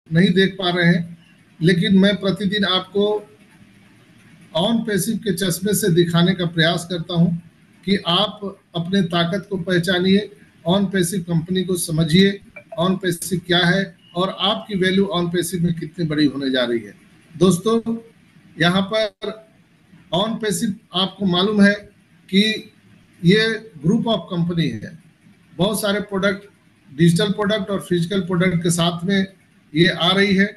नहीं देख पा रहे हैं, लेकिन मैं प्रतिदिन आपको ऑन पैसिव के चश्मे से दिखाने का प्रयास करता हूं कि आप अपने ताकत को पहचानिए, ऑन पैसिव कंपनी को समझिए, ऑन पैसिव क्या है और आपकी वैल्यू ऑन पैसिव में कितनी बड़ी होने जा रही है। दोस्तों, यहाँ पर ऑन पैसिव आपको मालूम है कि ये ग्रुप ऑफ कंपनी है, बहुत सारे प्रोडक्ट, डिजिटल प्रोडक्ट और फिजिकल प्रोडक्ट के साथ में ये आ रही है।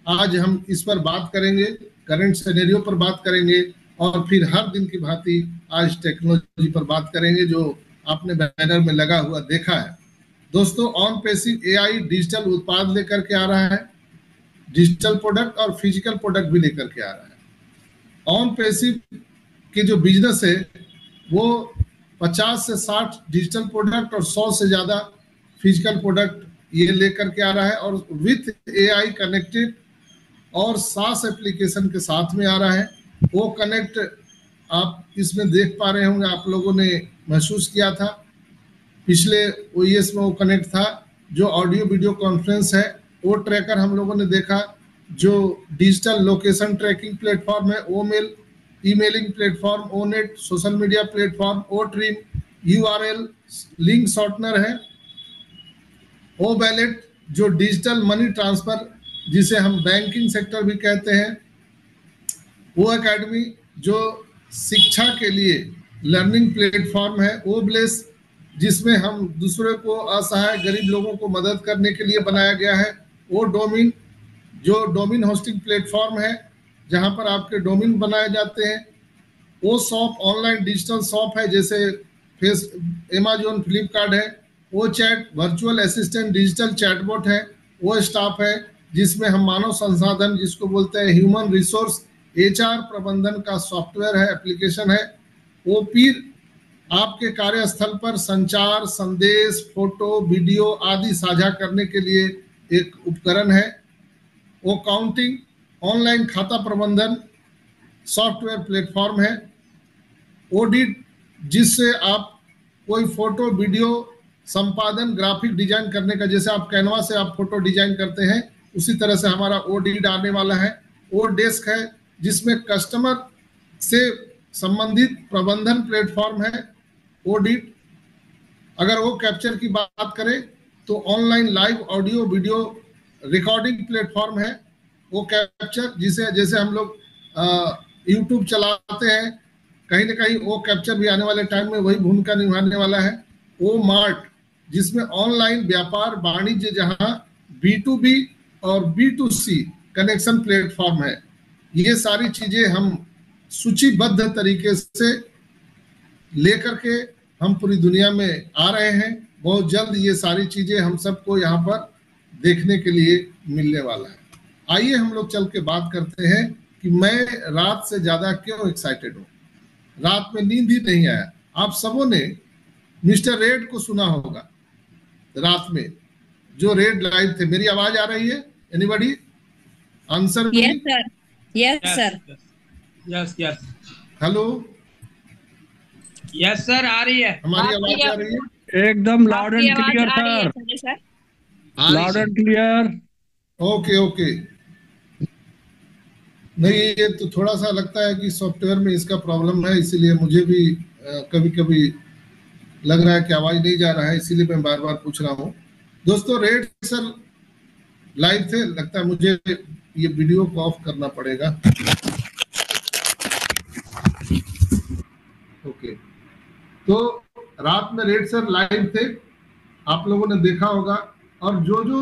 आज हम इस पर बात करेंगे, करंट सिनेरियो पर बात करेंगे और फिर हर दिन की भांति आज टेक्नोलॉजी पर बात करेंगे जो आपने बैनर में लगा हुआ देखा है। दोस्तों, ऑन पैसिव एआई डिजिटल उत्पाद लेकर के आ रहा है, डिजिटल प्रोडक्ट और फिजिकल प्रोडक्ट भी लेकर के आ रहा है। ऑन पैसिव के जो बिजनेस है वो 50 से 60 डिजिटल प्रोडक्ट और 100 से ज़्यादा फिजिकल प्रोडक्ट ये लेकर के आ रहा है और विथ एआई कनेक्टेड और SaaS एप्लीकेशन के साथ में आ रहा है। वो कनेक्ट आप इसमें देख पा रहे होंगे, आप लोगों ने महसूस किया था पिछले OES में वो कनेक्ट था। जो ऑडियो वीडियो कॉन्फ्रेंस है वो ट्रैकर हम लोगों ने देखा, जो डिजिटल लोकेशन ट्रैकिंग प्लेटफॉर्म है, ओमेल, ईमेलिंग प्लेटफॉर्म, ओनेट, सोशल मीडिया प्लेटफॉर्म, ओट्रिम, URL लिंक शॉर्टनर है, ओ वैलेट जो डिजिटल मनी ट्रांसफर जिसे हम बैंकिंग सेक्टर भी कहते हैं, वो अकेडमी जो शिक्षा के लिए लर्निंग प्लेटफॉर्म है, ओ ब्लेस जिसमें हम दूसरे को असहाय गरीब लोगों को मदद करने के लिए बनाया गया है, ओ डोमिन जो डोमिन होस्टिंग प्लेटफॉर्म है जहां पर आपके डोमिन बनाए जाते हैं, वो शॉप ऑनलाइन डिजिटल शॉप है जैसे Amazon, फ्लिपकार्ट है, वो chat virtual assistant digital chatbot है, वो स्टाफ है जिसमें हम मानव संसाधन जिसको बोलते हैं ह्यूमन रिसोर्स HR प्रबंधन का सॉफ्टवेयर है, एप्लीकेशन है, वो फिर आपके कार्यस्थल पर संचार, संदेश, फोटो, वीडियो आदि साझा करने के लिए एक उपकरण है, वो काउंटिंग ऑनलाइन खाता प्रबंधन सॉफ्टवेयर प्लेटफॉर्म है, ऑडिट जिससे आप कोई फोटो वीडियो संपादन ग्राफिक डिजाइन करने का, जैसे आप कैनवा से आप फोटो डिजाइन करते हैं उसी तरह से हमारा ऑडिट आने वाला है, ओ डेस्क है जिसमें कस्टमर से संबंधित प्रबंधन प्लेटफॉर्म है, ऑडिट अगर वो कैप्चर की बात करें तो online live audio video recording platform है, वो कैप्चर जिसे जैसे हम लोग यूट्यूब चलाते हैं कहीं ना कहीं वो कैप्चर भी आने वाले टाइम में वही भूमिका निभाने वाला है, वो मार्ट जिसमें ऑनलाइन व्यापार वाणिज्य जहां B2B और B2C कनेक्शन प्लेटफॉर्म है। ये सारी चीजें हम सूचीबद्ध तरीके से लेकर के हम पूरी दुनिया में आ रहे हैं। बहुत जल्द ये सारी चीजें हम सबको यहाँ पर देखने के लिए मिलने वाला है। आइए हम लोग चल के बात करते हैं कि मैं रात से ज्यादा क्यों एक्साइटेड हूँ। रात में नींद ही नहीं आया। आप सबों ने मिस्टर रेड को सुना होगा, रात में जो रेड लाइव थे। मेरी आवाज आ रही है? Anybody answer? Yes sir, yes sir, yes yes, hello, yes sir, आ रही है, हमारी आवाज आ रही है? एकदम loud and clear sir, loud and clear. Okay okay. नहीं, ये तो थोड़ा सा लगता है कि सॉफ्टवेयर में इसका प्रॉब्लम है, इसीलिए मुझे भी कभी कभी लग रहा है कि आवाज नहीं जा रहा है, इसीलिए मैं बार बार पूछ रहा हूँ। दोस्तों, रेड सर लाइव थे, लगता है मुझे ये वीडियो को ऑफ करना पड़ेगा। ओके, तो रात में रेड सर लाइव थे, आप लोगों ने देखा होगा, और जो जो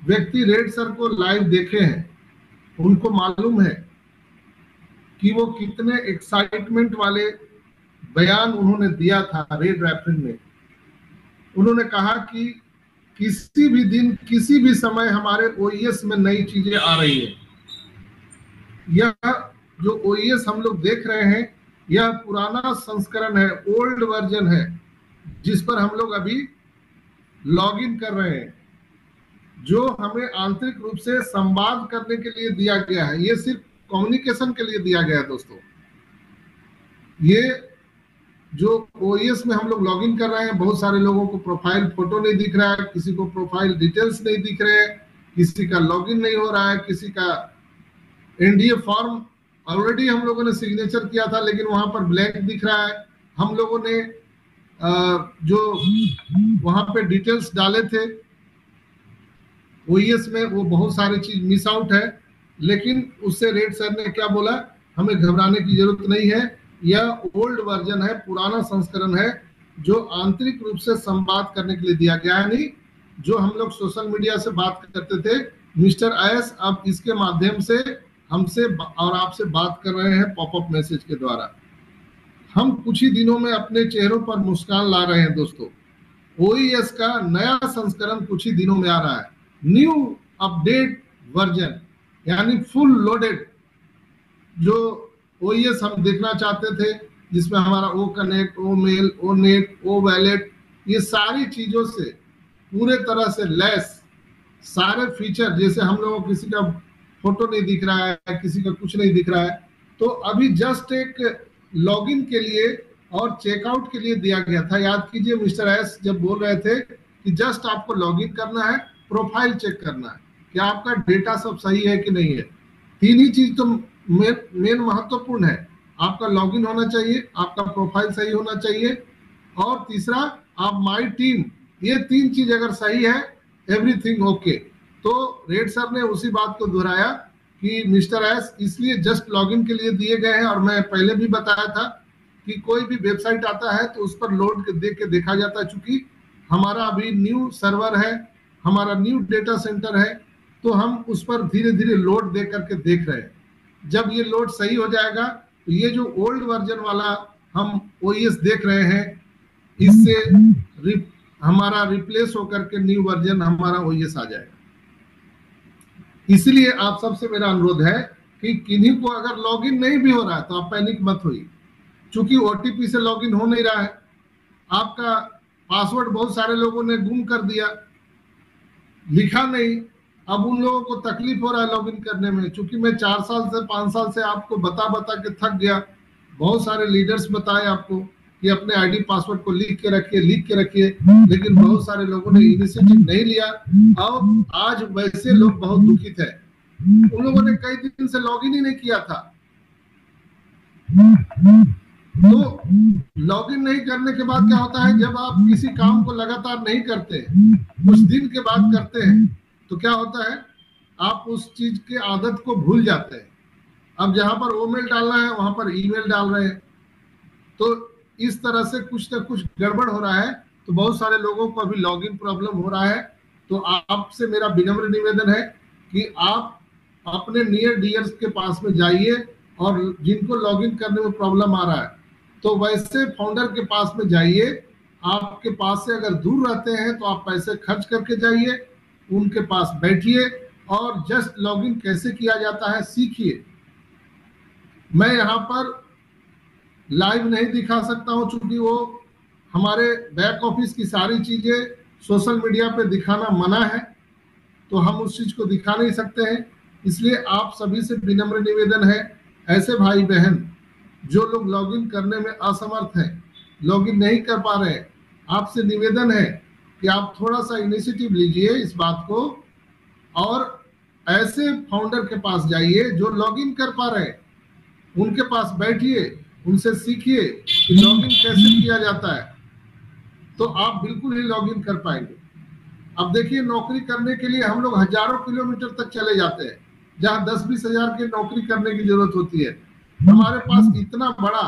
व्यक्ति रेड सर को लाइव देखे हैं उनको मालूम है कि वो कितने एक्साइटमेंट वाले बयान उन्होंने दिया था रेड रैपिड में। उन्होंने कहा कि किसी भी दिन किसी भी समय हमारे OES में नई चीजें आ रही है। यह जो OES हम लोग देख रहे हैं यह पुराना संस्करण है, ओल्ड वर्जन है, जिस पर हम लोग अभी लॉग इन कर रहे हैं, जो हमें आंतरिक रूप से संवाद करने के लिए दिया गया है। ये सिर्फ कम्युनिकेशन के लिए दिया गया है दोस्तों। ये जो OES में हम लोग लॉग इन कर रहे हैं, बहुत सारे लोगों को प्रोफाइल फोटो नहीं दिख रहा है, किसी को प्रोफाइल डिटेल्स नहीं दिख रहे हैं, किसी का लॉगिन नहीं हो रहा है, किसी का एनडीए फॉर्म ऑलरेडी हम लोगों ने सिग्नेचर किया था लेकिन वहां पर ब्लैंक दिख रहा है। हम लोगों ने जो वहां पे डिटेल्स डाले थे ओईएस में, वो बहुत सारी चीज मिस आउट है। लेकिन उससे रेड सर ने क्या बोला, हमें घबराने की जरूरत नहीं है, यह ओल्ड वर्जन है, पुराना संस्करण है जो आंतरिक रूप से संवाद करने के लिए दिया गया है। नहीं जो हम लोग सोशल मीडिया से बात करते थे, मिस्टर एस अब इसके माध्यम से हमसे और आपसे बात कर रहे हैं पॉपअप मैसेज के द्वारा। हम कुछ ही दिनों में अपने चेहरों पर मुस्कान ला रहे हैं दोस्तों। ओईएस का नया संस्करण कुछ ही दिनों में आ रहा है, न्यू अपडेट वर्जन, यानी फुल लोडेड जो ओईएस हम देखना चाहते थे, जिसमें हमारा ओ कनेक्ट, ओ मेल, ओ नेट, ओ वैलेट, ये सारी चीजों से पूरे तरह से लैस सारे फीचर, जैसे हम लोगों को किसी का फोटो नहीं दिख रहा है, किसी का कुछ नहीं दिख रहा है, तो अभी जस्ट एक लॉगिन के लिए और चेकआउट के लिए दिया गया था। याद कीजिए मिस्टर एस जब बोल रहे थे कि जस्ट आपको लॉगिन करना है, प्रोफाइल चेक करना है कि आपका डेटा सब सही है कि नहीं है। तीन ही चीज तो मेन महत्वपूर्ण है, आपका लॉगिन होना चाहिए, आपका प्रोफाइल सही होना चाहिए, और तीसरा आप माई टीम, ये तीन चीज अगर सही है एवरीथिंग ओके। तो रेड सर ने उसी बात को दोहराया कि मिस्टर एस इसलिए जस्ट लॉगिन के लिए दिए गए हैं। और मैं पहले भी बताया था कि कोई भी वेबसाइट आता है तो उस पर लोड देख के देखा जाता है, चूंकि हमारा अभी न्यू सर्वर है, हमारा न्यू डेटा सेंटर है, तो हम उस पर धीरे धीरे लोड दे करके देख रहे हैं। जब ये लोड सही हो जाएगा तो ये जो ओल्ड वर्जन वाला हम ओईएस देख रहे हैं, इससे हमारा रिप्लेस होकर के न्यू वर्जन हमारा ओईएस आ जाएगा। इसलिए आप सबसे मेरा अनुरोध है कि किन्हीं को अगर लॉगिन नहीं भी हो रहा है तो आप पैनिक मत होइए, क्योंकि ओटीपी से लॉगिन हो नहीं रहा है, आपका पासवर्ड बहुत सारे लोगों ने गुम कर दिया, लिखा नहीं। अब उन लोगों को तकलीफ हो रहा है लॉगिन करने में, क्योंकि मैं 4 साल से 5 साल से आपको बता बता के थक गया। बहुत सारे लीडर्स बताए आपको कि अपने आईडी पासवर्ड को लिख के रखिए, लेकिन बहुत सारे लोगों ने इनिशिएटिव नहीं लिया और आज वैसे लोग बहुत दुखित है। उन लोगों ने कई दिन से लॉगिन ही नहीं किया था, तो लॉगिन नहीं करने के बाद क्या होता है, जब आप किसी काम को लगातार नहीं करते, कुछ दिन के बाद करते हैं, तो क्या होता है आप उस चीज के आदत को भूल जाते हैं। अब जहां पर ओ मेल डालना है वहां पर ईमेल डाल रहे हैं, तो इस तरह से कुछ ना कुछ गड़बड़ हो रहा है। तो बहुत सारे लोगों को अभी लॉगिन प्रॉब्लम हो रहा है। तो आपसे मेरा विनम्र निवेदन है कि आप अपने नियर डियर्स के पास में जाइए, और जिनको लॉगिन करने में प्रॉब्लम आ रहा है तो वैसे फाउंडर के पास में जाइए। आपके पास से अगर दूर रहते हैं तो आप पैसे खर्च करके जाइए, उनके पास बैठिए और जस्ट लॉगिन कैसे किया जाता है सीखिए। मैं यहाँ पर लाइव नहीं दिखा सकता हूँ, क्योंकि वो हमारे बैक ऑफिस की सारी चीजें सोशल मीडिया पे दिखाना मना है, तो हम उस चीज को दिखा नहीं सकते हैं। इसलिए आप सभी से विनम्र निवेदन है, ऐसे भाई बहन जो लोग लॉगिन करने में असमर्थ हैं, लॉगिन नहीं कर पा रहे हैं, आपसे निवेदन है कि आप थोड़ा सा इनिशिएटिव लीजिए इस बात को, और ऐसे फाउंडर के पास जाइए जो लॉगिन कर पा रहे हैं, उनके पास बैठिए, उनसे सीखिए कि लॉगिन कैसे किया जाता है, तो आप बिल्कुल ही लॉगिन कर पाएंगे। अब देखिए, नौकरी करने के लिए हम लोग हजारों किलोमीटर तक चले जाते हैं, जहां 10-20 हजार की नौकरी करने की जरूरत होती है। हमारे पास इतना बड़ा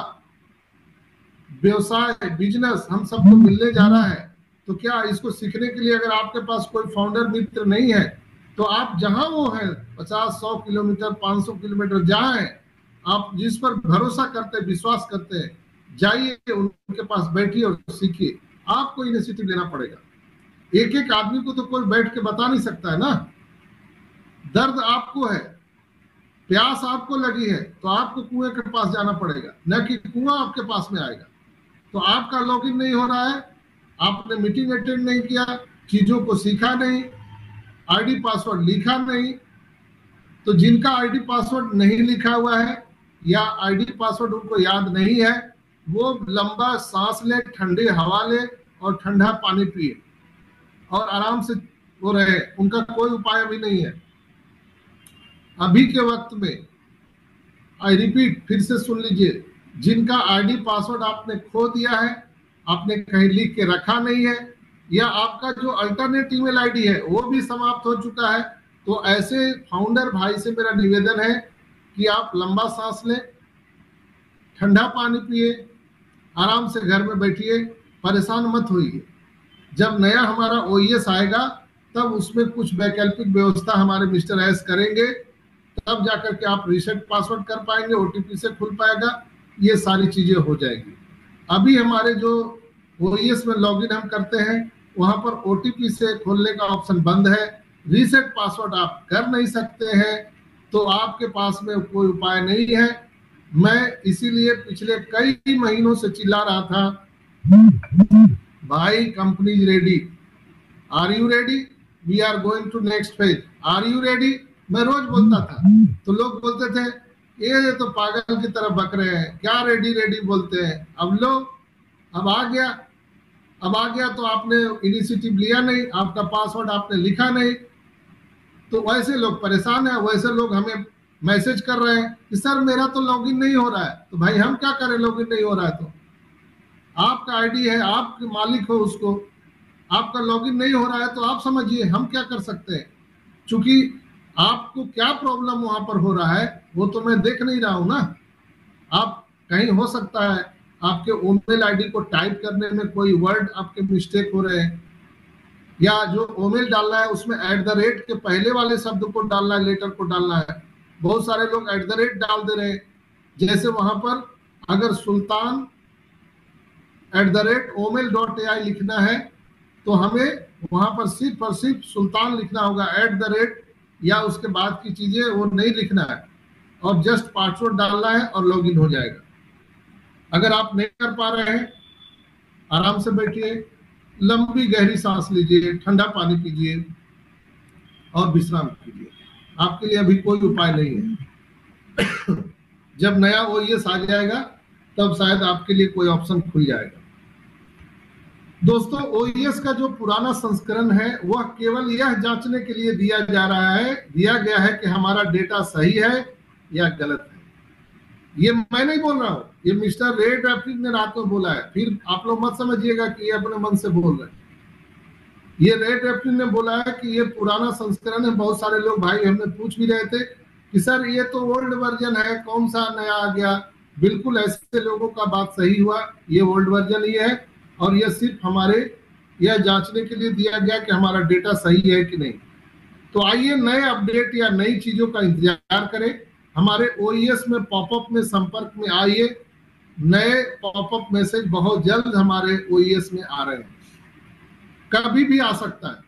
व्यवसाय, बिजनेस हम सबको मिलने जा रहा है, तो क्या इसको सीखने के लिए अगर आपके पास कोई फाउंडर मित्र नहीं है, तो आप जहां वो है 50-100 किलोमीटर 500 किलोमीटर जहां है, आप जिस पर भरोसा करते हैं, विश्वास करते हैं, जाइए, उनके पास बैठिए और सीखिए। आपको इनिशिएटिव लेना पड़ेगा। एक एक आदमी को तो कोई बैठ के बता नहीं सकता है ना। दर्द आपको है, प्यास आपको लगी है, तो आपको कुएं के पास जाना पड़ेगा, न कि कुआं आपके पास में आएगा। तो आपका लॉगिन नहीं हो रहा है, आपने मीटिंग अटेंड नहीं किया, चीजों को सीखा नहीं, आईडी पासवर्ड लिखा नहीं, तो जिनका आईडी पासवर्ड नहीं लिखा हुआ है या आईडी पासवर्ड उनको याद नहीं है, वो लंबा सांस ले, ठंडी हवा ले और ठंडा पानी पिए और आराम से हो रहे, उनका कोई उपाय अभी नहीं है। अभी के वक्त में, आई रिपीट, फिर से सुन लीजिए, जिनका आईडी पासवर्ड आपने खो दिया है, आपने कहीं लिख के रखा नहीं है, या आपका जो अल्टरनेट ईमेल आईडी है वो भी समाप्त हो चुका है, तो ऐसे फाउंडर भाई से मेरा निवेदन है कि आप लंबा सांस लें, ठंडा पानी पिए, आराम से घर में बैठिए, परेशान मत होइए। जब नया हमारा ओईएस आएगा तब उसमें कुछ वैकल्पिक व्यवस्था हमारे मिस्टर एस करेंगे, तब जाकर के आप रीसेट पासवर्ड कर पाएंगे, ओटीपी से खुल पाएगा, ये सारी चीजें हो जाएगी। अभी हमारे जो ओईएस में लॉगिन हम करते हैं वहां पर ओटीपी से खोलने का ऑप्शन बंद है, रीसेट पासवर्ड आप कर नहीं सकते हैं, तो आपके पास में कोई उपाय नहीं है। मैं इसीलिए पिछले कई महीनों से चिल्ला रहा था, भाई company is ready, are you ready, we are going to next phase, are you ready. मैं रोज बोलता था, तो लोग बोलते थे ये तो पागल की तरह बक रहे हैं, क्या रेडी रेडी बोलते हैं। अब लो, अब आ गया तो आपने इनिशिएटिव लिया नहीं, आपका पासवर्ड आपने लिखा नहीं, तो वैसे लोग परेशान है, वैसे लोग हमें मैसेज कर रहे हैं कि सर मेरा तो लॉगिन नहीं हो रहा है। तो भाई हम क्या करें, लॉगिन नहीं हो रहा है तो आपका आईडी है, आप मालिक हो उसको, आपका लॉगिन नहीं हो रहा है तो आप समझिए हम क्या कर सकते हैं। क्योंकि आपको क्या प्रॉब्लम वहां पर हो रहा है वो तो मैं देख नहीं रहा हूं ना। आप कहीं हो सकता है आपके ओमेल आईडी को टाइप करने में कोई वर्ड आपके मिस्टेक हो रहे हैं, या जो ओमेल डालना है उसमें @ के पहले वाले शब्द को डालना है, लेटर को डालना है। बहुत सारे लोग @ डाल दे रहे हैं। जैसे वहां पर अगर सुल्तान @omel.ai लिखना है तो हमें वहां पर सिर्फ और सिर्फ सुल्तान लिखना होगा, @ या उसके बाद की चीजें वो नहीं लिखना है, और जस्ट पासवर्ड डालना है और लॉगिन हो जाएगा। अगर आप नहीं कर पा रहे हैं, आराम से बैठिए, लंबी गहरी सांस लीजिए, ठंडा पानी पीजिए और विश्राम कीजिए। आपके लिए अभी कोई उपाय नहीं है। जब नया ओईएस आ जाएगा तब शायद आपके लिए कोई ऑप्शन खुल जाएगा। दोस्तों, ओईएस का जो पुराना संस्करण है वह केवल यह जांचने के लिए दिया गया है कि हमारा डेटा सही है या गलत है। ये मैं नहीं बोल रहा हूं, ये मिस्टर रे ट्रैफिक ने रात में बोला है। फिर आप लोग मत समझिएगा कि ये अपने मन से बोल रहे हैं। ये रे ट्रैफिक ने बोला है कि ये पुराना संस्करण है। बहुत सारे लोग भाई हमें पूछ भी रहे थे कि सर ये तो ओल्ड वर्जन है, कौन सा नया आ गया। बिल्कुल ऐसे लोगों का बात सही हुआ, ये ओल्ड वर्जन ही है, और यह सिर्फ हमारे यह जांचने के लिए दिया गया कि हमारा डेटा सही है कि नहीं। तो आइए नए अपडेट या नई चीजों का इंतजार करें। हमारे ओईएस में पॉपअप में संपर्क में आइए, नए पॉपअप मैसेज बहुत जल्द हमारे ओईएस में आ रहे हैं। कभी भी आ सकता है,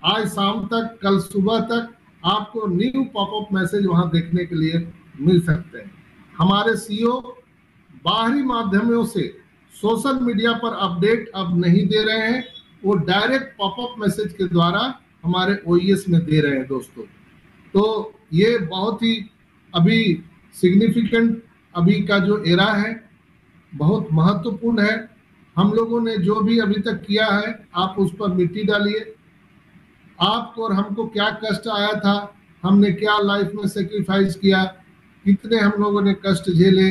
आज शाम तक, कल सुबह तक आपको न्यू पॉपअप मैसेज वहां देखने के लिए मिल सकते हैं। हमारे सीईओ बाहरी माध्यमों से सोशल मीडिया पर अपडेट अब नहीं दे रहे हैं, वो डायरेक्ट पॉपअप मैसेज के द्वारा हमारे ओईएस में दे रहे हैं दोस्तों। तो ये बहुत ही अभी सिग्निफिकेंट अभी का जो एरा है बहुत महत्वपूर्ण है। हम लोगों ने जो भी अभी तक किया है आप उस पर मिट्टी डालिए। आपको और हमको क्या कष्ट आया था, हमने क्या लाइफ में सेक्रीफाइस किया, कितने हम लोगों ने कष्ट झेले,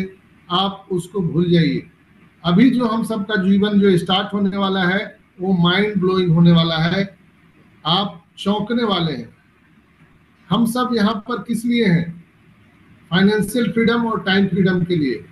आप उसको भूल जाइए। अभी जो हम सबका जीवन जो स्टार्ट होने वाला है वो माइंड ब्लोइंग होने वाला है। आप चौंकने वाले हैं। हम सब यहाँ पर किस लिए हैं? फाइनेंशियल फ्रीडम और टाइम फ्रीडम के लिए।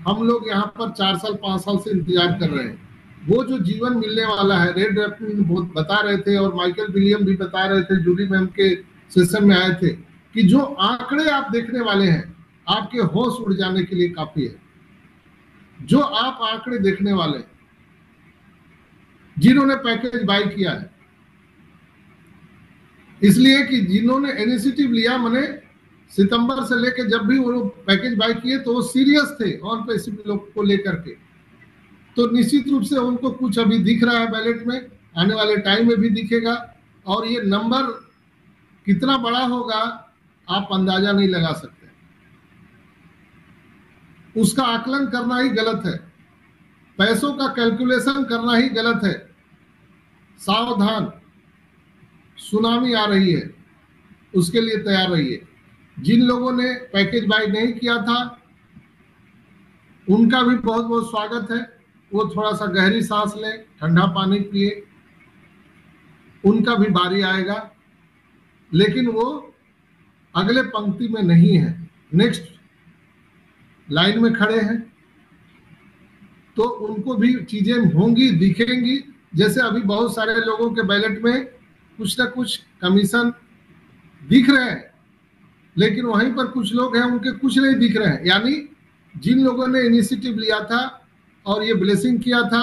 हम लोग यहाँ पर 4 साल 5 साल से इंतजार कर रहे हैं। वो जो जीवन मिलने वाला है, रेड रैपिन बहुत बता रहे थे और माइकल विलियम भी बता रहे थे, जूली मैम के सेशन में आए थे कि जो आंकड़े आप देखने वाले हैं आपके होश उड़ जाने के लिए काफी है। जो आप आंकड़े देखने वाले हैं, जिन्होंने पैकेज बाय किया है, इसलिए कि जिन्होंने इनिशिएटिव लिया, मैंने सितंबर से लेकर जब भी वो पैकेज बाय किए तो वो सीरियस थे ऑन पैसिव लोग को लेकर के। तो निश्चित रूप से उनको कुछ अभी दिख रहा है बैलेट में, आने वाले टाइम में भी दिखेगा, और ये नंबर कितना बड़ा होगा आप अंदाजा नहीं लगा सकते। उसका आकलन करना ही गलत है, पैसों का कैलकुलेशन करना ही गलत है। सावधान, सुनामी आ रही है, उसके लिए तैयार रहिए। जिन लोगों ने पैकेज बाय नहीं किया था उनका भी बहुत बहुत स्वागत है। वो थोड़ा सा गहरी सांस लें, ठंडा पानी पिए, उनका भी बारी आएगा। लेकिन वो अगले पंक्ति में नहीं है, नेक्स्ट लाइन में खड़े हैं, तो उनको भी चीजें होंगी, दिखेंगी। जैसे अभी बहुत सारे लोगों के बैलेट में कुछ ना कुछ कमीशन दिख रहे हैं, लेकिन वहीं पर कुछ लोग हैं उनके कुछ नहीं दिख रहे हैं। यानी जिन लोगों ने इनिशिएटिव लिया था और ये ब्लेसिंग किया था,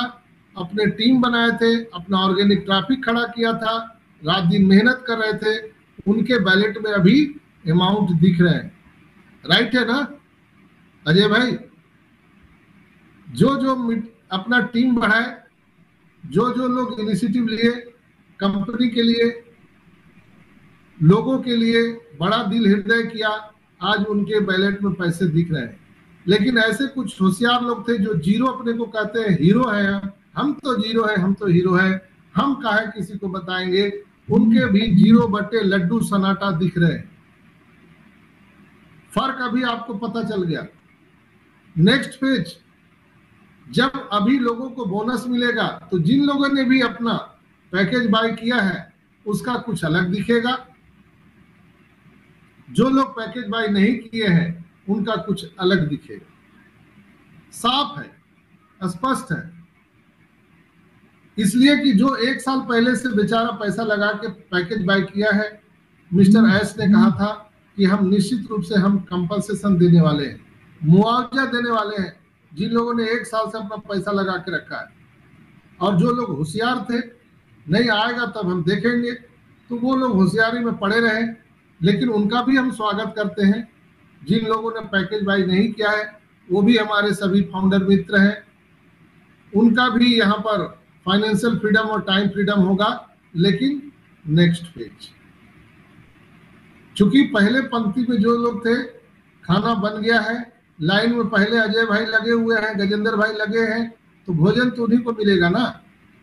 अपने टीम बनाए थे, अपना ऑर्गेनिक ट्रैफिक खड़ा किया था, रात दिन मेहनत कर रहे थे, उनके बैलेट में अभी अमाउंट दिख रहे हैं। राइट है ना अजय भाई? जो जो अपना टीम बढ़ाए, जो जो लोग इनिशिएटिव लिए, कंपनी के लिए, लोगों के लिए बड़ा दिल हृदय किया, आज उनके बैलेट में पैसे दिख रहे हैं। लेकिन ऐसे कुछ होशियार लोग थे जो जीरो अपने को कहते हैं हीरो है, हम तो जीरो है, हम तो हीरो है, हम काहे किसी को बताएंगे, उनके भी जीरो बटे लड्डू सन्नाटा दिख रहे हैं। फर्क अभी आपको पता चल गया। नेक्स्ट पेज, जब अभी लोगों को बोनस मिलेगा तो जिन लोगों ने भी अपना पैकेज बाय किया है उसका कुछ अलग दिखेगा, जो लोग पैकेज बाय नहीं किए हैं उनका कुछ अलग दिखेगा। साफ है, स्पष्ट है। इसलिए कि जो एक साल पहले से बेचारा पैसा लगा के पैकेज बाय किया है, मिस्टर एस ने कहा था कि हम निश्चित रूप से हम कंपनसेशन देने वाले हैं, मुआवजा देने वाले हैं जिन लोगों ने एक साल से अपना पैसा लगा के रखा है। और जो लोग होशियार थे, नहीं आएगा तब हम देखेंगे, तो वो लोग होशियारी में पड़े रहे। लेकिन उनका भी हम स्वागत करते हैं। जिन लोगों ने पैकेज बाय नहीं किया है वो भी हमारे सभी फाउंडर मित्र हैं, उनका भी यहाँ पर फाइनेंशियल फ्रीडम और टाइम फ्रीडम होगा। लेकिन नेक्स्ट पेज, चूंकि पहले पंक्ति में जो लोग थे, खाना बन गया है, लाइन में पहले अजय भाई लगे हुए हैं, गजेंद्र भाई लगे हैं, तो भोजन तो उन्हीं को मिलेगा ना।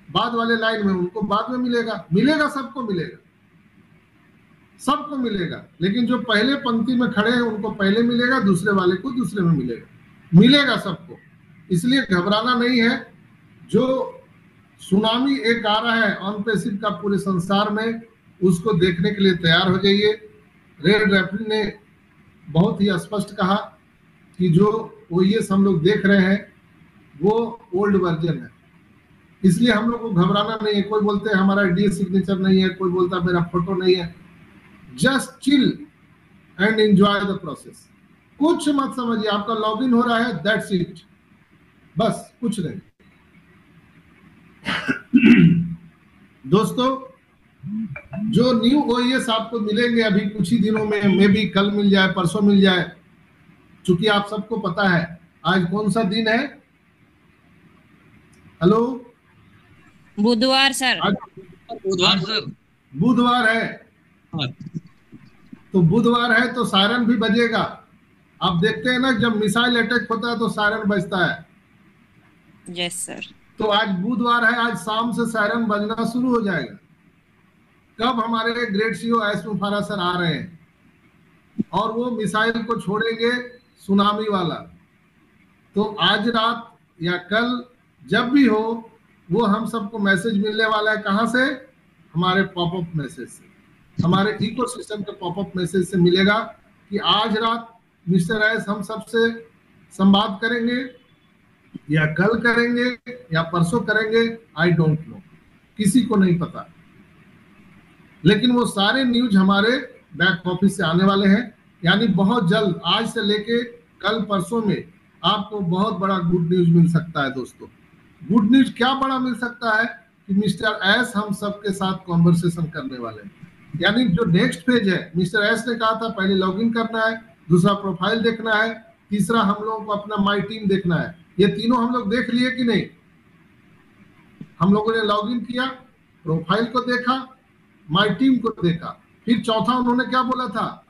बाद वाले लाइन में उनको बाद में मिलेगा, मिलेगा, सबको मिलेगा, सबको मिलेगा। लेकिन जो पहले पंक्ति में खड़े हैं उनको पहले मिलेगा, दूसरे वाले को दूसरे में मिलेगा, मिलेगा सबको। इसलिए घबराना नहीं है। जो सुनामी एक आ रहा है ऑन पैसिव का पूरे संसार में, उसको देखने के लिए तैयार हो जाइए। रेड रेफरी ने बहुत ही स्पष्ट कहा कि जो ओएस हम लोग देख रहे हैं वो ओल्ड वर्जन है, इसलिए हम लोग को घबराना नहीं है। कोई बोलते हैं हमारा डी सिग्नेचर नहीं है, कोई बोलता है मेरा फोटो नहीं है। Just chill and enjoy the process. कुछ मत समझिए, आपका लॉगिन हो रहा है, दैट्स इट, बस कुछ नहीं। दोस्तों, जो न्यू ओएस आपको मिलेंगे अभी कुछ ही दिनों में, मे भी कल मिल जाए, परसों मिल जाए, क्योंकि आप सबको पता है आज कौन सा दिन है। हेलो, बुधवार सर। बुधवार सर, बुधवार है। तो बुधवार है तो सायरन भी बजेगा। आप देखते हैं ना, जब मिसाइल अटैक होता है तो सायरन बजता है। Yes sir. तो आज बुधवार है, आज शाम से सायरन बजना शुरू हो जाएगा। कब हमारे ग्रेट सीईओ एस मुफारा सर आ रहे हैं और वो मिसाइल को छोड़ेंगे सुनामी वाला। तो आज रात या कल जब भी हो, वो हम सबको मैसेज मिलने वाला है। कहाँ से? हमारे पॉपअप मैसेज से, हमारे इकोसिस्टम के पॉपअप मैसेज से मिलेगा कि आज रात मिस्टर एस हम सबसे संवाद करेंगे, या कल करेंगे या परसों करेंगे, आई डोंट नो, किसी को नहीं पता। लेकिन वो सारे न्यूज हमारे बैक ऑफिस से आने वाले हैं। यानी बहुत जल्द, आज से लेके कल परसों में आपको बहुत बड़ा गुड न्यूज मिल सकता है। दोस्तों, गुड न्यूज क्या बड़ा मिल सकता है कि मिस्टर एस हम सबके साथ कॉन्वर्सेशन करने वाले हैं। यानी जो नेक्स्ट पेज है, मिस्टर एस ने कहा था पहले लॉगिन करना है, दूसरा प्रोफाइल देखना है, तीसरा हम लोगों को अपना माई टीम देखना है। ये तीनों हम लोग देख लिए कि नहीं? हम लोगों ने लॉगिन किया, प्रोफाइल को देखा, माई टीम को देखा, फिर चौथा उन्होंने क्या बोला था?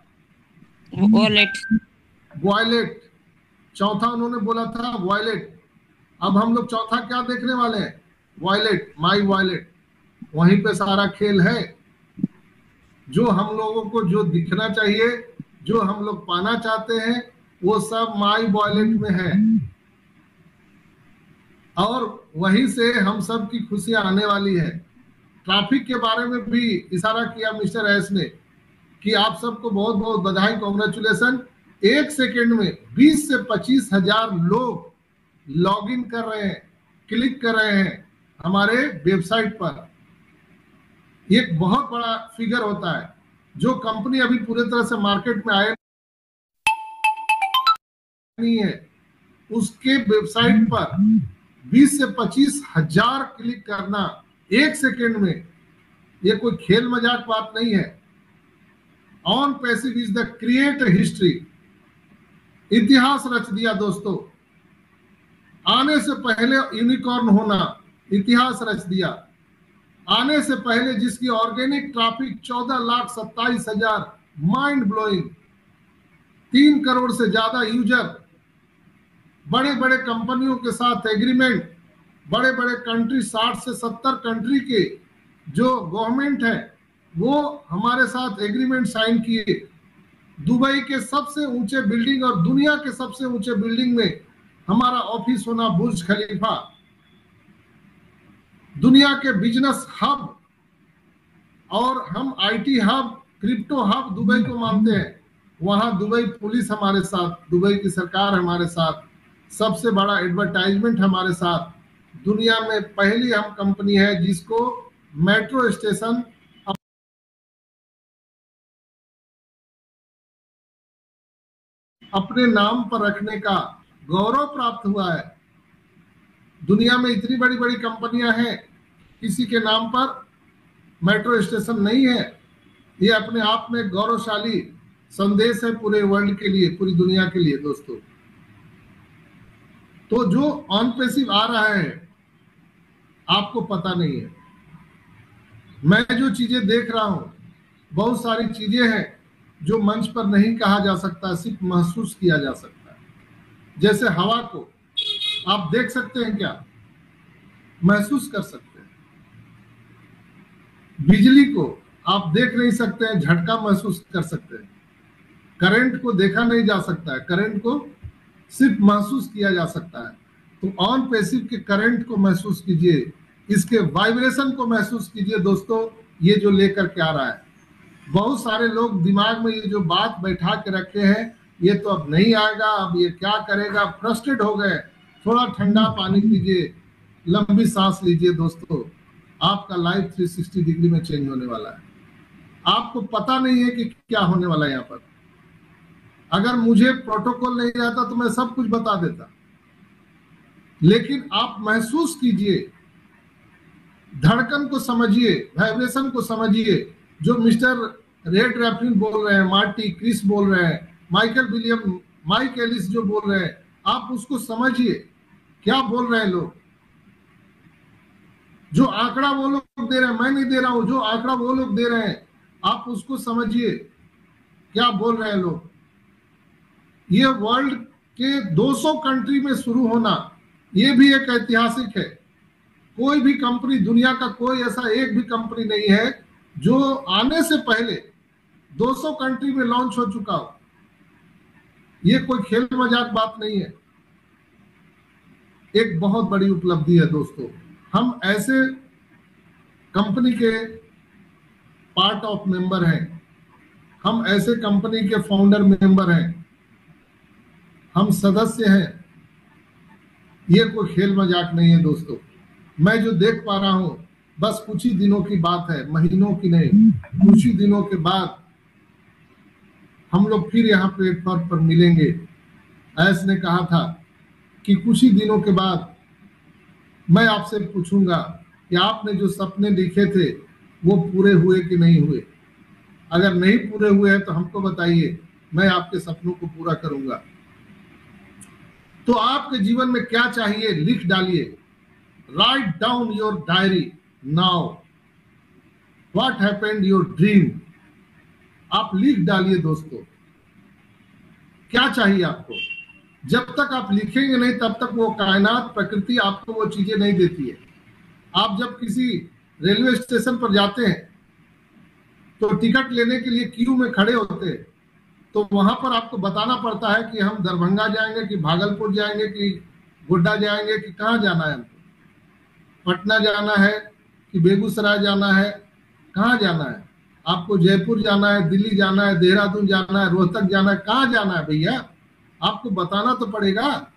वॉयलेट। चौथा उन्होंने बोला था वॉयलेट। अब हम लोग चौथा क्या देखने वाले हैं? वॉयलेट, माई वॉयलेट। वहीं पे सारा खेल है। जो हम लोगों को जो दिखना चाहिए, जो हम लोग पाना चाहते हैं, वो सब माई वॉलेट में है, और वहीं से हम सब की खुशियां आने वाली है। ट्रैफिक के बारे में भी इशारा किया मिस्टर एस ने कि आप सबको बहुत बहुत बधाई, कॉन्ग्रेचुलेसन। 1 सेकेंड में 20 से 25 हजार लोग लॉग इन कर रहे हैं, क्लिक कर रहे हैं हमारे वेबसाइट पर। ये एक बहुत बड़ा फिगर होता है। जो कंपनी अभी पूरे तरह से मार्केट में आए नहीं है, उसके वेबसाइट पर 20 से 25 हजार क्लिक करना 1 सेकेंड में, ये कोई खेल मजाक बात नहीं है। On passive is the create history, इतिहास रच दिया दोस्तों। आने से पहले यूनिकॉर्न होना, इतिहास रच दिया। आने से पहले जिसकी organic traffic 14,27,000, mind blowing. 3 crore से ज्यादा यूजर, बड़े बड़े कंपनियों के साथ एग्रीमेंट, बड़े बड़े कंट्री, 60 से 70 कंट्री के जो गवर्नमेंट है वो हमारे साथ एग्रीमेंट साइन किए। दुबई के सबसे ऊंचे बिल्डिंग और दुनिया के सबसे ऊंचे बिल्डिंग में हमारा ऑफिस होना, बुर्ज खलीफा। दुनिया के बिजनेस हब, और हम IT hub, crypto hub Dubai को मानते हैं। वहां दुबई पुलिस हमारे साथ, दुबई की सरकार हमारे साथ, सबसे बड़ा एडवर्टाइजमेंट हमारे साथ। दुनिया में पहली हम कंपनी है जिसको मेट्रो स्टेशन अपने नाम पर रखने का गौरव प्राप्त हुआ है। दुनिया में इतनी बड़ी बड़ी कंपनियां हैं, किसी के नाम पर मेट्रो स्टेशन नहीं है। ये अपने आप में गौरवशाली संदेश है पूरे वर्ल्ड के लिए, पूरी दुनिया के लिए दोस्तों। तो जो ऑन पैसिव आ रहा है आपको पता नहीं है। मैं जो चीजें देख रहा हूं, बहुत सारी चीजें हैं जो मंच पर नहीं कहा जा सकता, सिर्फ महसूस किया जा सकता है। जैसे हवा को आप देख सकते हैं क्या? महसूस कर सकते हैं। बिजली को आप देख नहीं सकते हैं, झटका महसूस कर सकते हैं। करंट को देखा नहीं जा सकता है, करंट को सिर्फ महसूस किया जा सकता है। तो ऑन पैसिव के करंट को महसूस कीजिए, इसके वाइब्रेशन को महसूस कीजिए दोस्तों। ये जो लेकर के आ रहा है, बहुत सारे लोग दिमाग में ये जो बात बैठा के रखे हैं, ये तो अब नहीं आएगा, अब ये क्या करेगा, फ्रस्ट्रेट हो गए। थोड़ा ठंडा पानी पीजिए, लंबी सांस लीजिए दोस्तों। आपका लाइफ 360 डिग्री में चेंज होने वाला है। आपको पता नहीं है कि क्या होने वाला है यहाँ पर। अगर मुझे प्रोटोकॉल नहीं रहता तो मैं सब कुछ बता देता, लेकिन आप महसूस कीजिए, धड़कन को समझिए, वाइब्रेशन को समझिए। जो मिस्टर रेड रैफिन बोल रहे हैं, मार्टी क्रिस बोल रहे हैं, माइकल विलियम, माइक एलिस जो बोल रहे हैं, आप उसको समझिए क्या बोल रहे हैं लोग। जो आंकड़ा वो लोग दे रहे हैं, मैं नहीं दे रहा हूं, जो आंकड़ा वो लोग दे रहे हैं आप उसको समझिए क्या बोल रहे हैं लोग। ये वर्ल्ड के 200 कंट्री में शुरू होना, ये भी एक ऐतिहासिक है। कोई भी कंपनी, दुनिया का कोई ऐसा एक भी कंपनी नहीं है जो आने से पहले 200 कंट्री में लॉन्च हो चुका हो। ये कोई खेल मजाक बात नहीं है, एक बहुत बड़ी उपलब्धि है दोस्तों। हम ऐसे कंपनी के पार्ट ऑफ मेंबर हैं, हम ऐसे कंपनी के फाउंडर मेंबर हैं, हम सदस्य हैं। ये कोई खेल मजाक नहीं है दोस्तों। मैं जो देख पा रहा हूं बस कुछ ही दिनों की बात है, महीनों की नहीं। कुछ ही दिनों के बाद हम लोग फिर यहाँ प्लेटफॉर्म पर मिलेंगे। ऐस ने कहा था कि कुछ ही दिनों के बाद मैं आपसे पूछूंगा कि आपने जो सपने लिखे थे वो पूरे हुए कि नहीं हुए। अगर नहीं पूरे हुए हैं तो हमको बताइए, मैं आपके सपनों को पूरा करूंगा। तो आपके जीवन में क्या चाहिए लिख डालिए। Right down your diary now, what happened your dream. आप लिख डालिए दोस्तों, क्या चाहिए आपको। जब तक आप लिखेंगे नहीं तब तक वो कायनात, प्रकृति आपको वो चीजें नहीं देती है। आप जब किसी रेलवे स्टेशन पर जाते हैं तो टिकट लेने के लिए क्यू में खड़े होते हैं, तो वहां पर आपको बताना पड़ता है कि हम दरभंगा जाएंगे कि भागलपुर जाएंगे कि गोड्डा जाएंगे कि कहाँ जाना है हमको, पटना जाना है कि बेगूसराय जाना है, कहाँ जाना है आपको, जयपुर जाना है, दिल्ली जाना है, देहरादून जाना है, रोहतक जाना है, कहाँ जाना है भैया, आपको बताना तो पड़ेगा।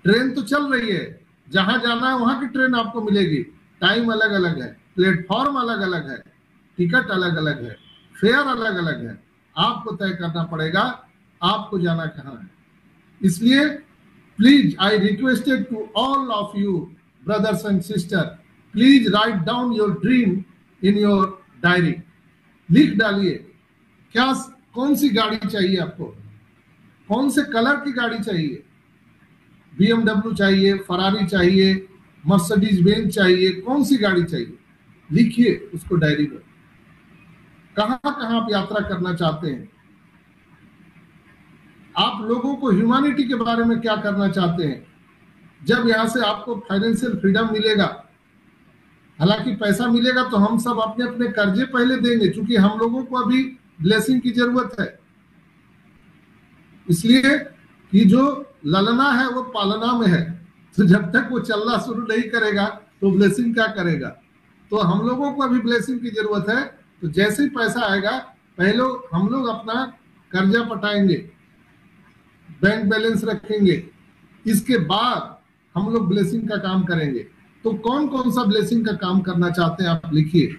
ट्रेन तो चल रही है, जहां जाना है वहां की ट्रेन आपको मिलेगी, टाइम अलग अलग है, प्लेटफॉर्म अलग अलग है, टिकट अलग अलग है, फेयर अलग अलग है, आपको तय करना पड़ेगा आपको जाना कहाँ है। इसलिए please I requested to all of you brothers and sister, please write down your dream in your diary. लिख डालिए क्या, कौन सी गाड़ी चाहिए आपको, कौन से कलर की गाड़ी चाहिए, BMW चाहिए, फरारी चाहिए, मर्सिडीज बेंज चाहिए, कौन सी गाड़ी चाहिए, लिखिए उसको डायरी में। कहां कहां आप यात्रा करना चाहते हैं, आप लोगों को ह्यूमैनिटी के बारे में क्या करना चाहते हैं। जब यहां से आपको फाइनेंशियल फ्रीडम मिलेगा, हालांकि पैसा मिलेगा तो हम सब अपने अपने कर्जे पहले देंगे, क्योंकि हम लोगों को अभी ब्लेसिंग की जरूरत है। इसलिए कि जो ललना है वो पालना में है, तो जब तक वो चलना शुरू नहीं करेगा तो ब्लेसिंग क्या करेगा। तो हम लोगों को अभी ब्लेसिंग की जरूरत है। तो जैसे ही पैसा आएगा पहले हम लोग अपना कर्जा पटाएंगे, बैंक बैलेंस रखेंगे, इसके बाद हम लोग ब्लेसिंग का काम करेंगे। तो कौन कौन सा ब्लेसिंग का काम करना चाहते हैं आप लिखिए।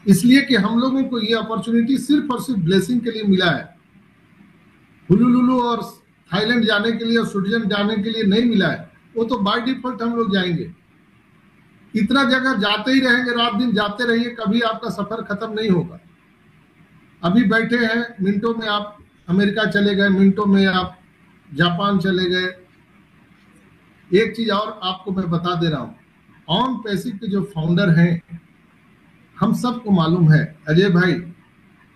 इसलिए कि हम लोगों को ये अपॉर्चुनिटी सिर्फ और सिर्फ ब्लेसिंग के लिए मिला है, हुलुलुलु और थाईलैंड जाने के लिए और स्विट्जरलैंड जाने के लिए नहीं मिला है। वो तो बाय डिफॉल्ट हम लोग जाएंगे, इतना जगह जाते ही रहेंगे, रात दिन जाते रहिए, कभी आपका सफर खत्म नहीं होगा। अभी बैठे हैं, मिनटों में आप अमेरिका चले गए, मिनटों में आप जापान चले गए। एक चीज और आपको मैं बता दे रहा हूं, ऑन पैसिव के जो फाउंडर हैं हम सबको मालूम है। अजय भाई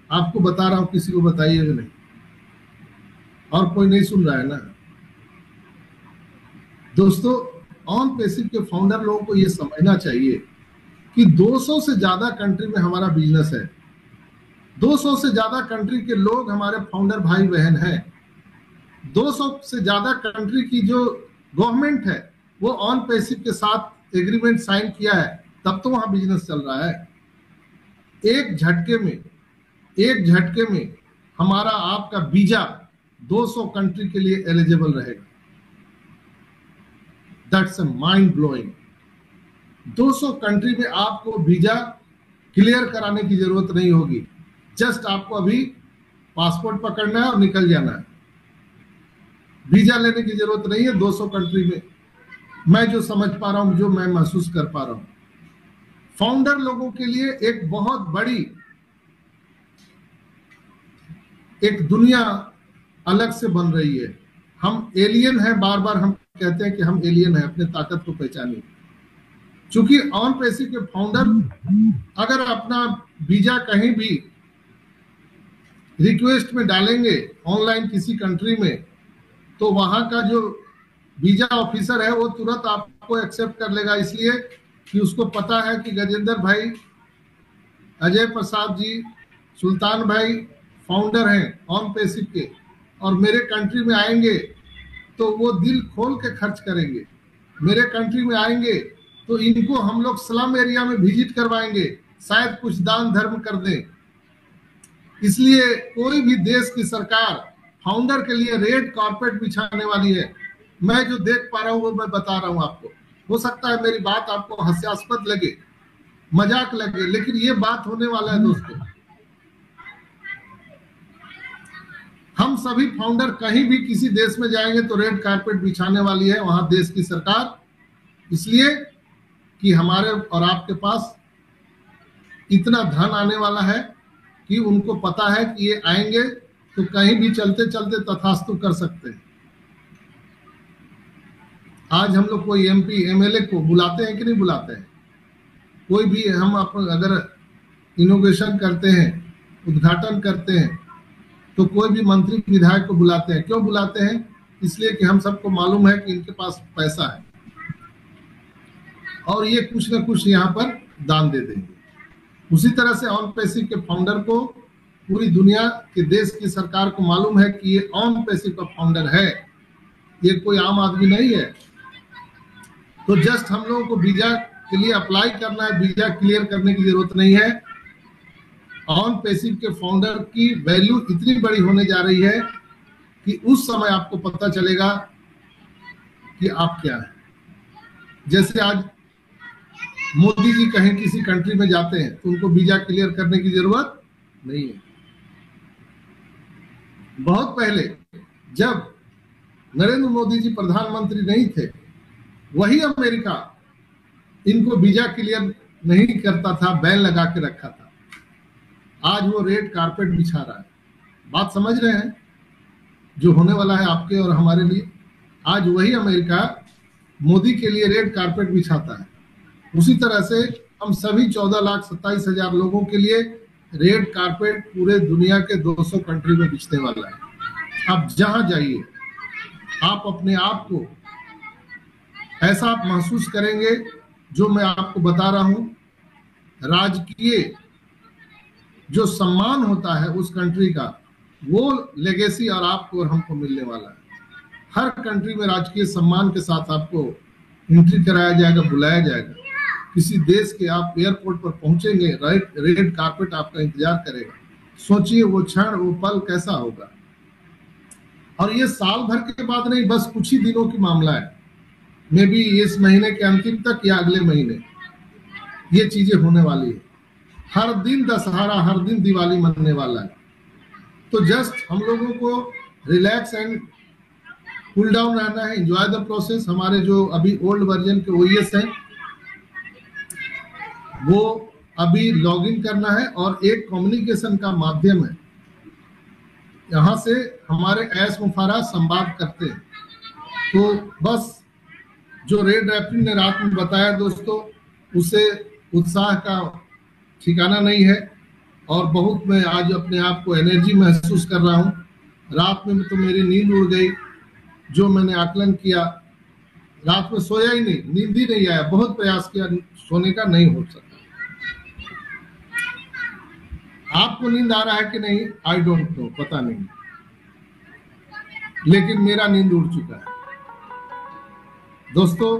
आपको बता रहा हूं, किसी को बताइएगा नहीं, और कोई नहीं सुन रहा है ना दोस्तों। ऑन पैसिव के फाउंडर लोगों को यह समझना चाहिए कि 200 से ज्यादा कंट्री में हमारा बिजनेस है, 200 से ज्यादा कंट्री के लोग हमारे फाउंडर भाई बहन हैं, 200 से ज्यादा कंट्री की जो गवर्नमेंट है वो ऑन पैसिव के साथ एग्रीमेंट साइन किया है, तब तो वहां बिजनेस चल रहा है। एक झटके में हमारा आपका वीजा 200 कंट्री के लिए एलिजिबल रहेगा। That's a mind blowing. 200 country में आपको वीजा क्लियर कराने की जरूरत नहीं होगी, जस्ट आपको अभी पासपोर्ट पकड़ना है और निकल जाना है, वीजा लेने की जरूरत नहीं है 200 कंट्री में। मैं जो समझ पा रहा हूं, जो मैं महसूस कर पा रहा हूं, फाउंडर लोगों के लिए एक बहुत बड़ी एक दुनिया अलग से बन रही है। हम एलियन हैं, बार बार हम कहते हैं कि हम एलियन हैं, अपने ताकत को पहचानिए। चूंकि ऑन पैसिव के फाउंडर अगर अपना वीजा कहीं भी रिक्वेस्ट में डालेंगे ऑनलाइन किसी कंट्री में, तो वहां का जो वीजा ऑफिसर है वो तुरंत आपको एक्सेप्ट कर लेगा, इसलिए कि उसको पता है कि गजेंद्र भाई, अजय प्रसाद जी, सुल्तान भाई फाउंडर हैं ऑन पैसिव के, और मेरे कंट्री में आएंगे तो वो दिल खोल के खर्च करेंगे। मेरे कंट्री में आएंगे तो इनको हम लोग स्लम एरिया में विजिट करवाएंगे, शायद कुछ दान धर्म कर दें। इसलिए कोई भी देश की सरकार फाउंडर के लिए रेड कारपेट बिछाने वाली है। मैं जो देख पा रहा हूं वो मैं बता रहा हूं आपको। हो सकता है मेरी बात आपको हास्यास्पद लगे, मजाक लगे, लेकिन ये बात होने वाला है दोस्तों। हम सभी फाउंडर कहीं भी किसी देश में जाएंगे तो रेड कारपेट बिछाने वाली है वहां देश की सरकार, इसलिए कि हमारे और आपके पास इतना धन आने वाला है कि उनको पता है कि ये आएंगे तो कहीं भी चलते चलते तथास्तु कर सकते हैं। आज हम लोग कोई MP MLA को बुलाते हैं कि नहीं बुलाते हैं? कोई भी हम अगर इनोवेशन करते हैं, उद्घाटन करते हैं, तो कोई भी मंत्री विधायक को बुलाते हैं। क्यों बुलाते हैं? इसलिए कि हम सबको मालूम है कि इनके पास पैसा है और ये कुछ ना कुछ यहाँ पर दान दे देंगे। उसी तरह से ऑन पैसिव के फाउंडर को पूरी दुनिया के देश की सरकार को मालूम है कि ये ऑन पैसिव का फाउंडर है, ये कोई आम आदमी नहीं है। तो जस्ट हम लोगों को वीजा के लिए अप्लाई करना है, वीजा क्लियर करने की जरूरत नहीं है। ऑन पैसिव के फाउंडर की वैल्यू इतनी बड़ी होने जा रही है कि उस समय आपको पता चलेगा कि आप क्या है। जैसे आज मोदी जी कहीं किसी कंट्री में जाते हैं तो उनको वीजा क्लियर करने की जरूरत नहीं है। बहुत पहले जब नरेंद्र मोदी जी प्रधानमंत्री नहीं थे, वही अमेरिका इनको वीजा क्लियर नहीं करता था, बैन लगा के रखा था। आज वो रेड कारपेट बिछा रहा है। बात समझ रहे हैं जो होने वाला है आपके और हमारे लिए? आज वही अमेरिका मोदी के लिए रेड कारपेट बिछाता है। उसी तरह से हम सभी 14,27,000 लोगों के लिए रेड कारपेट पूरे दुनिया के 200 कंट्री में बिछने वाला है। आप जहां जाइए आप अपने आप को ऐसा आप महसूस करेंगे, जो मैं आपको बता रहा हूं, राजकीय जो सम्मान होता है उस कंट्री का, वो लेगेसी और आपको और हमको मिलने वाला है। हर कंट्री में राजकीय सम्मान के साथ आपको एंट्री कराया जाएगा, बुलाया जाएगा। किसी देश के आप एयरपोर्ट पर पहुंचेंगे, रेड कारपेट आपका इंतजार करेगा। सोचिए वो क्षण, वो पल कैसा होगा। और ये साल भर के बाद नहीं, बस कुछ ही दिनों की मामला है। मे बी इस महीने के अंतिम तक या अगले महीने ये चीजें होने वाली है। हर दिन दशहरा, हर दिन दिवाली मनने वाला है। तो जस्ट हम लोगों को रिलैक्स एंड कूल डाउन रहना है, एंजॉय द प्रोसेस। हमारे जो अभी ओल्ड वर्जन के ओएस हैं वो अभी लॉगिन करना है, और एक कम्युनिकेशन का माध्यम है, यहाँ से हमारे ऐश मुफारा संवाद करते हैं। तो बस जो रेड रैपिंग ने रात में बताया दोस्तों, उससे उत्साह का ठिकाना नहीं है, और बहुत मैं आज अपने आप को एनर्जी महसूस कर रहा हूँ। रात में तो मेरी नींद उड़ गई। जो मैंने आकलन किया, रात में सोया ही नहीं, नींद ही नहीं आया। बहुत प्रयास किया, सोने का नहीं हो सका। आपको नींद आ रहा है कि नहीं, आई डोंट नो, पता नहीं, लेकिन मेरा नींद उड़ चुका है दोस्तों।